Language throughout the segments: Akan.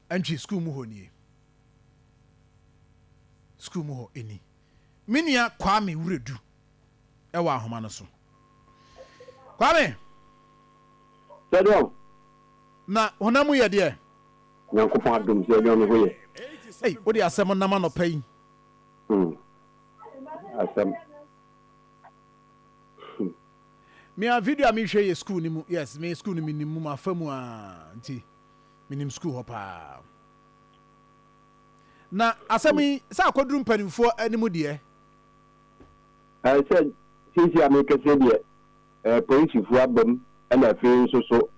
entry school mu ho nie school mu ho eni minia Kwame Wuredu e wa ahoma no so Kwame Sedo na honamu ye de Nyankopon adom se no ho ye wo de asem na ma no pai asem me a video me hwe ye school ni mu yes me school ni mi ni mu ma famu nti minim school ho pa na asemi sa akwaduru mpanimfo animu de said since I make a say police fu abam and I feel so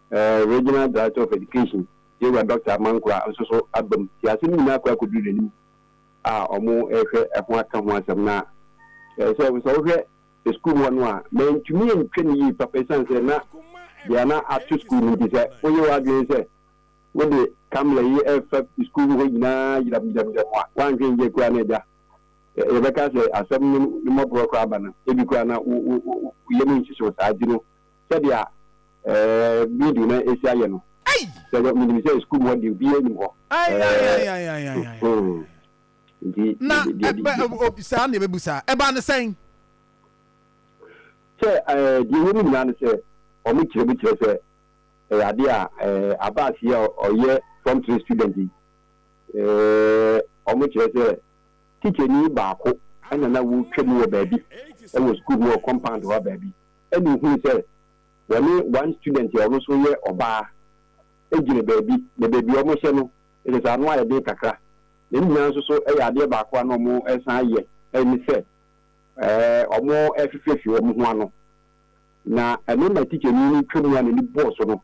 regional director of education you were Dr. Mankwa so abam ti asemi na akwa koduru ni omo ehwe ehwo aka ho asem na so we so hwe school one wa men tumi entwe yi papa sense na dia na atu school ni say oye wa dwe say we de kamla yi school ho nyina yira wa nhwe nje kwa na ja e be ka say asem ni mo bro kwa bana e bi kwa na ye mi nchi so sa jino say dia bi du na esi aye no say we mi say school mo de bi eni ho na obisa na be busa e ba ne sen say di wo mi na ne say o mi kire bi kire say ade a abas here oye from 3 students o mi kire say teacher ni ba ko ana na wo twem wo baabi e wo school wo compound wo baabi eni hu say one student e ono so ye oba ejire baabi na baabi o mo hye no e say anu aye de kakra ne nyina so e ya ade ba ko na mo esan ye eni say omo efifefi wo mo ho ano na eno na teacher ni twem ya ni boss no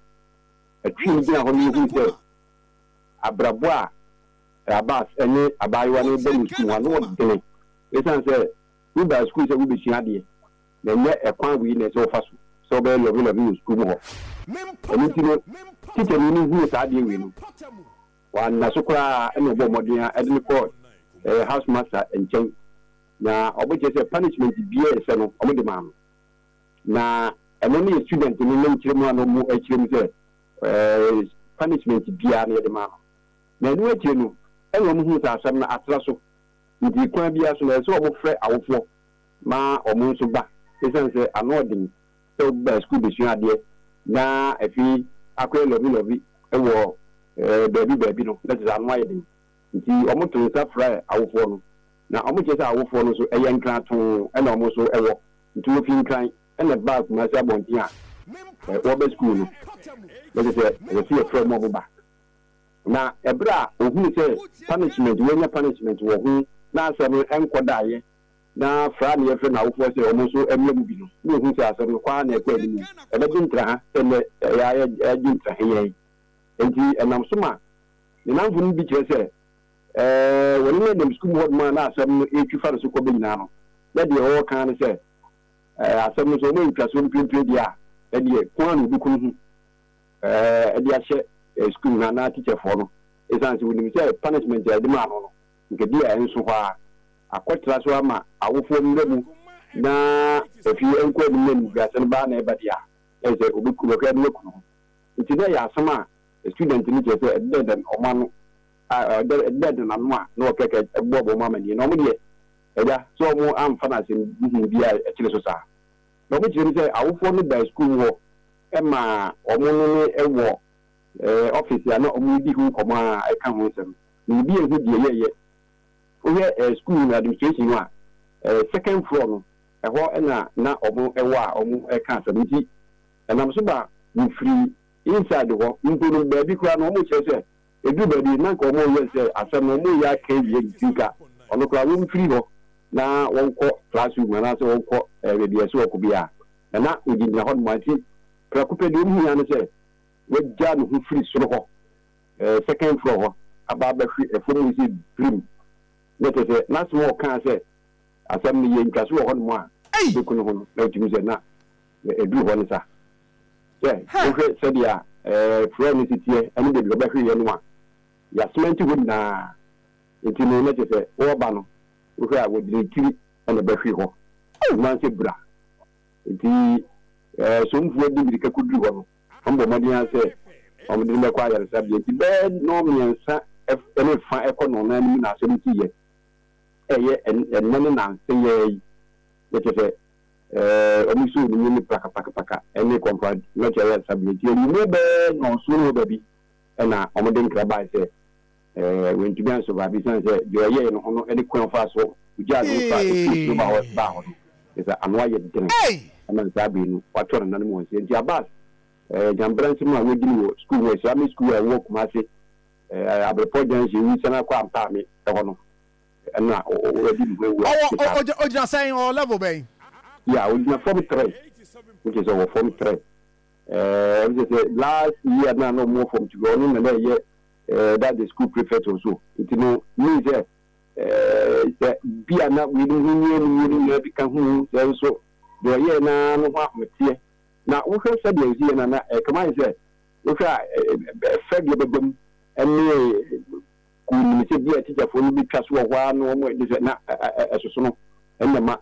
atwi bi a ho ni hu say abrabo a abas ene abayiwa ne be school wa no de esan say we by school say we be hia de na nye ekwan wi na so faso so be lo school mo eni ti no teacher ni hu sa de wi no wa na so kra ene bo modin a edin ko house master enchen na oboje say punishment bi e se no omo de ma na eno ni student ni nchire mu no mu achire mu say punishment bi a na de ma na enu achire no eno mu hu sa asam na atra so ndi kwa bia so na so omo frɛ awofo ma omo nso ba esan say anodin so ba school be sua de na afi akwa lobi ewo baby no that is anwa yedin nti omo to sa frɛ awofo no na omo che sa awofo no so eye nkran to ena omo so ewo nti wo fi nkran ena ba kuma sa bontin a wo be school no that is we see a frɛ mo ba na ebra ohun say punishment wenya punishment wo hu na asem enkodaye na fra na yefre na awofo say omo so emlem bi no no hu say asem kwa na ekwa ni e be gintra ha ene ya gintra he ye enti enam soma ni nanfu ni bi kire say woni na dem school board man na asem no etwi fa so ko be nyina no na de o kan say asem so mo ntwa so mpimpe dia e de kwa na bi kun hu e de ahye school na teacher for no esan se woni say punishment ya de ma no nke dia enso hwa akotra so ama awofo ndemu na efi enko ni mu gasen ba na eba dia eze obuku lo kra nku nti na ya asama student ni je say dead oma no dead na no a no keke egbobo mama ni no mo de eja so mo amfa na se hu bia e kire so sa no mo kire ni say awofo no by school wo ema omo no ewo office ya na omo di hu koma e ka ho sem ni bi ehu die ye oye school administration wa second floor no eho na omo ewo a omo e ka sem nti enam so ba we free inside ho ntonu ba bi kura no omo chese edu ba di na ko omo ye se asem omo ya ka ye tika ono kura we free ho na wonko classroom na so wonko be so ko bia na odi na ho ma ti prakupe de mu ya no se we ja no free so ho second floor ho aba ba free e fo mu si dream let us say na small can say asem ni ye ntwa so ho no a be kuno ho na timi se na edu ho ni sa okay said ya friend sitie ani de go ba hwe ye no a ya cement ho na etini let us say wo ba no wo hwe a wo de tiri ana ba hwe ho man se bra enti so mfu de bi ka kudu ho no ambo modi an say ɔmo de mɛkɔ ayaresabea nti bɛɛ no mmiɛnsa ɛne fa ɛkɔ no na anim na asɛm ti yɛ ɛyɛ ɛnɛ ne nanse yɛ yi yɛkyɛ sɛ ɔmo so ne nyɛ pakapakapaka ɛne kɔmpa mɛkyɛ ayaresabea nti ɛmu bɛɛ nɔnso no baabi ɛna ɔmo de nkra baa sɛ wɛntumi anso baabi san sɛ deɛ ɔyɛɛ no ho no ɛne kwan fa so ogyaa no fa ɛfiri baa hɔ no ɛsɛ ano ayɛ dene ɛna nsaa bee no watɔ no nanom wɔn sɛ nti abas jambran nsɛm a wɔdi wɔ school wɔ Islamic school a ɛwɔ Kumase abrepɔ junction wi sana kɔ ampa me ɛhɔ no ɛna wɔdi ne ho ogyina sɛn ɔ level bɛn ya ogyina form 3 which is our form 3 which is last year na no more form 2 ɔno na ɛyɛ that the school prefect also nti no me sɛ sɛ bia na we no bi ka ho sɛ nso deɛ ɔyɛ na no ho ahoteɛ na wohwɛ sɛ deɛ ɛsi yɛ na kama sɛ wohwɛ a fɛ deɛ bɛbam ɛne kunim sɛ bia tikyafoɔ no bi twa so wɔ hɔ a na wɔn de sɛ na ɛsoso no ɛnna ma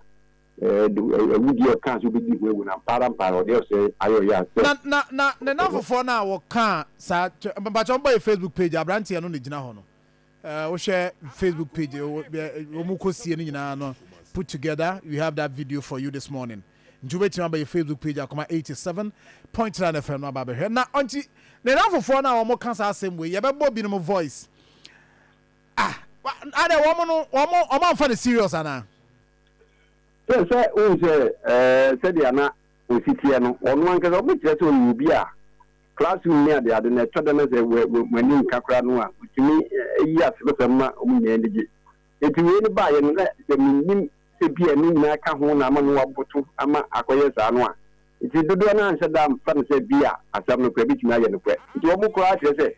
awudie ɔka so bɛdi ho ewu na mpara ɔde ɔsɛ ayɔyɛ asɛ na ne nafofoɔ no a wɔka saa mpakyɛ ɔmbɔ yɛ Facebook page aberanteɛ no ne gyina hɔ no wohwɛ Facebook page wɔn kɔsie no nyinaa no put together we have that video for you this morning nti wobɛtumi aba yɛ Facebook page Akoma 87.9 FM no aba bɛhwɛ na ɔnti ne nafofoɔ no a wɔka saa asɛm wei yɛbɛbɔ binom voice ade wɔn amfa no serious anaa sɛ wo sɛ sɛdeɛ na ɔsitiɛ no ɔno ankasa ɔbɛkyerɛ sɛ ɔyɛ obi a classroom ne ade na ɛtɔ da no sɛ w'ani nka kora no a ɔtumi yi asebɛsɛm ma ɔmo nyinaa ani gye ɛnti wei no baeɛ no na sɛ mennim sɛ bia ne nyinaa ka ho na ama no waboto ama akɔyɛ saa no a nti dodoɔ no anhyɛ da mfa no sɛ bia asɛm no kora bɛtumi ayɛ no korɛ nti ɔmo koraa kyerɛ sɛ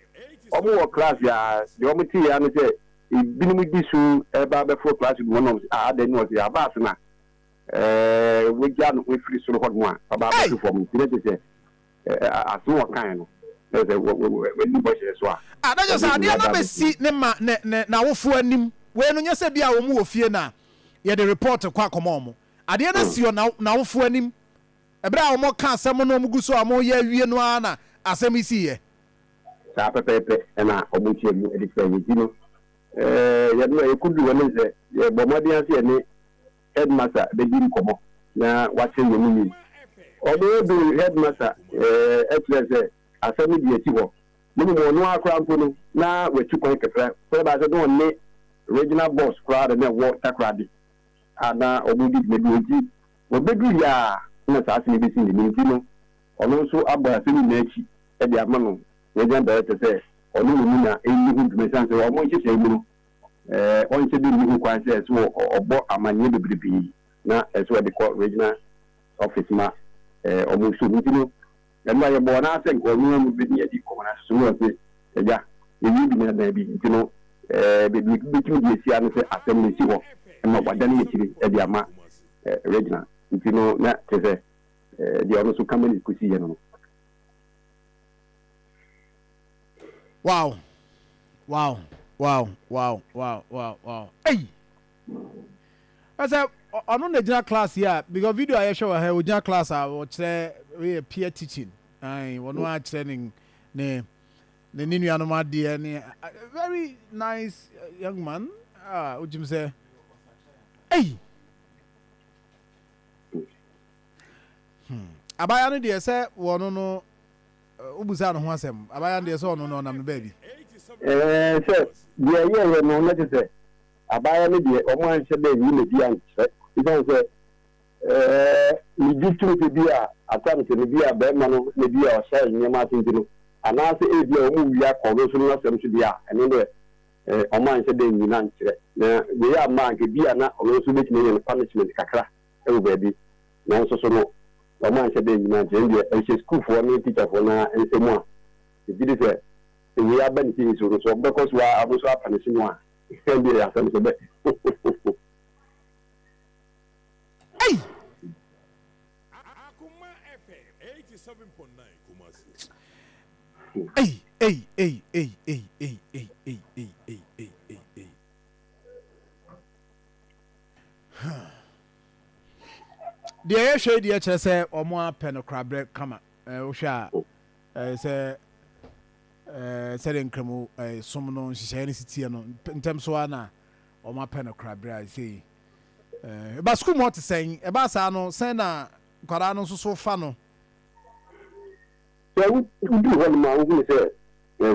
ɔmo wɔ class a deɛ ɔmo tee ya no sɛ binom di so ɛba bɛforo class mu hɔnom ada ne ɔsɛ abaase na wogya no ɛfiri soro hɔ no a ɔba bɛto fam nti ne sɛ aso wɔ kan no sɛ w'ani bɔhyɛ so a adagye sɛ adeɛ no bɛsi ne ma na wofo anim wei no nyɛ sɛ bia wɔ mu wɔ fie na yɛde report kɔ akɔma ɔmo adeɛ no si ɔ na wofo anim ɛberɛ a ɔmo ka asɛm no ɔmo gu so a ɔmo yɛ awie no ara na asɛm yi si yɛ saa pɛpɛɛpɛ ɛna ɔmo kyerɛ mu ɛde fɛ yɛti no yɛde no yɛkɔdu wɔ ne sɛ yɛbɔ mmɔden ase yɛne headmaster bɛdi nkɔmmɔ na wakyerɛ yɛ mu ni ɔde yɛdu headmaster ɛkyerɛ sɛ asɛm no de akyi hɔ ne mu ɔno akora mpo no na watu kwan kakra sɛ baasɛ ne ɔne regional boss koraa de ne ɛwɔ takoradi ana ɔmo di dwumadi nti wɔbɛdu yɛ a na saa asɛm bɛsi ne nti no ɔno nso abɔ asɛm nyinaa akyi ɛde ama no regional director sɛ ɔno wɔ mu na ɛnni ho dwuma san sɛ ɔmo nhyehyɛ mu no ɔnhyɛ bi nni ho kwan sɛ ɛso ɔbɔ amanneɛ bebrebee na ɛso ɔde kɔ regional office ma ɔmo so nti no ɛno a yɛbɔɔ no asɛ nka ɔno mu bɛni adi kɔmɔ no so mu sɛ ɛgya yɛyi bi na baabi nti no bɛtumi de asia no sɛ asɛm no si hɔ ɛma wada no yɛkyiri ɛde ama regional nti no na kyɛ sɛ deɛ ɔno so kama ne kɔsi yɛ no no wow hey asa ɔno na gyina class here because video a yɛhwɛ wɔ ha ogyina class a wɔkyerɛ peer teaching ai wɔno akyerɛ ne nuanom adeɛ ne very nice young man ogyim sɛ hey abaya no deɛ sɛ wɔno no wobusa no ho asɛm abaya no deɛ sɛ ɔno no ɔnam no baabi sɛ deɛ yɛyɛ no na te sɛ abaya no deɛ ɔmo anhyɛ dɛ yi na bi ankyerɛ ɛsiane sɛ ne district bi a atamsɛ ne bi a bɛrima no ne bi a ɔhyɛ nneɛma atenti no anaasɛ ebi a ɔmo wia kɔno so no asɛm so deɛ a ɛno deɛ ɔmo anhyɛ dɛ nyina nkyerɛ na wei ama anka bi a na ɔno nso bɛtumi yɛ no punishment kakra ɛwɔ baabi nanso so no ɔmo anhyɛ dɛ nyina nkyerɛ deɛ ɛhyɛ sukuufoɔ ne teacherfoɔ na nsɛm a ebi de sɛ ewi aba ne ti so no so ɔbɛkɔ so a abo so apanish no a ɛn deɛ asɛm so bɛ hey Akoma FM 87.9 Kumasi. Hey. Deɛ yɛhwɛ deɛ kyerɛ sɛ ɔmo apɛ no krabrɛ kama wohwɛ a sɛ said in Cremo, some no, she said, in terms of Anna or my pen of crab, I say. But school more to saying about Sano, Sena, Corano, so fun. So, we do one man who say,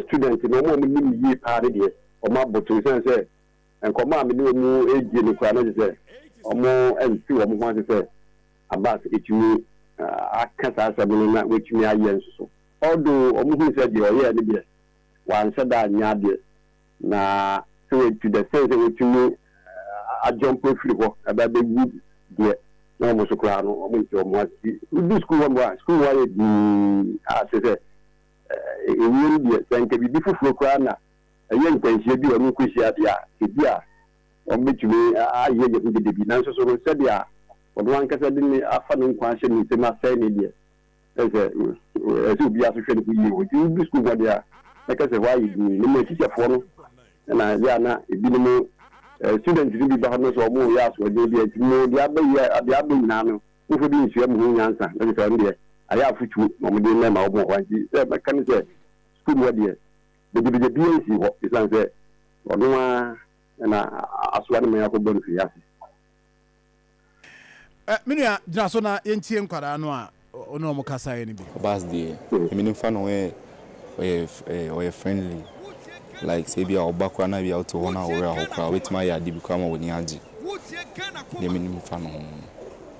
student, no more than ye party, or my bottle, say, and command me no age in the crowd, say, or more and two of one to say, about it you, I can't answer which me I yen so. Although, who said you're here, one said that Nadia, na so to the sense of which you a jump with you about the good, dear, no more so crown or with your more. This school one, school one, as I said, it will be a thank you before crown. A young thing should be a new question, yeah, on which me, I hear you the be so said, yeah, but one can suddenly a funny question is my saying, as you be associated with you, this school one, yeah. Like I say, why you do teacher for and I na no students to be behind us or more years or they be no the other now. Who for being sure who answer? That is only I have to normally name our more. I can say school what dear. The BNC what is answer or no and I swear me up on the Minia Jasona Yentiem Karanoa or no Mokasa any Bas de meaning fun away or friendly. Like say be our background be out to one hour or crowd with my yard become when yaji. The minimum fan.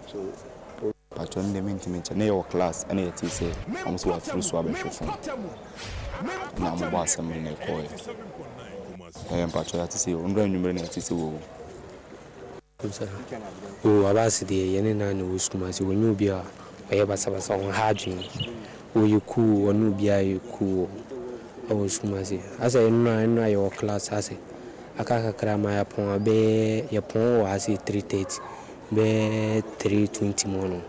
So patron the intimate and your class and it is almost what through swab phone. Now my boss am in a coil. I am patron to say under numerous it is. Oh, Abbas the Yenina no Skumasi when you be a Yabasabas on Hajin. Oh, you cool or Nubia, you cool. I was Skumasi. As I know your class has it. I can't cram my upon a bay, your pon has it 3:30, bay 3:20 mono.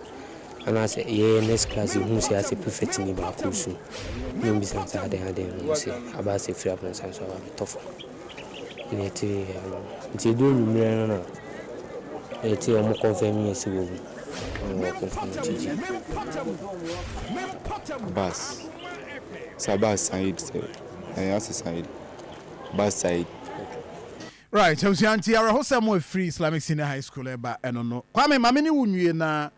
And I say, yeah, next class, you won't say as a perfect in about Kusu. No business I didn't say about the free upon some sort of tough. It's a doing. It's a more confirming as well. Bas. Sabas side, I asked side. Bas side. Right, so Shanti, our host more free Islamic Senior High School, but I don't know. Kwame, Mamini wunye na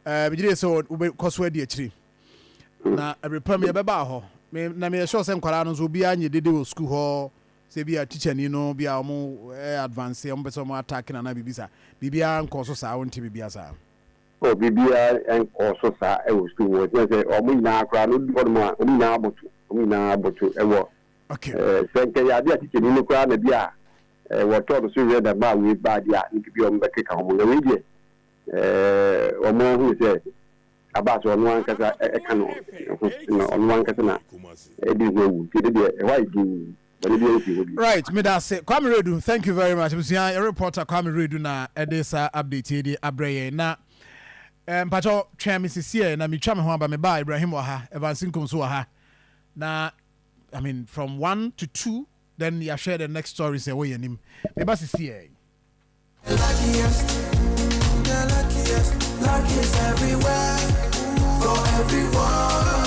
bidire so koswe di achiri. Na repam ye beba ho. Me na me sure sem kwara no so bia nye dede wo school ho. Se bia teacher ni no bia omo advance omo pese omo attack na bibisa. Bibia nko so sa wonti bibia sa. Oh, bibia en also sa e wo school wo say omo ina akra no do mo omo ina abotu e wo. Okay. Senke ya bia teacher ni no kra na bia what told so read about we bad ya nki bi omo beke ka omo na we die omo hu say about on one kasa e kan on one kasa na e di wo ti de why do. Right, me that say Kwame Redu, thank you very much. A reporter Kwame Redu na edesa update di abreye na pacho twa me sisi na me twa me ho aba me ba Ibrahim wa ha Evansin Komso wa ha na I mean from 1 to 2 then you share the next story say we yanim me ba sisi luckiest everywhere for everyone.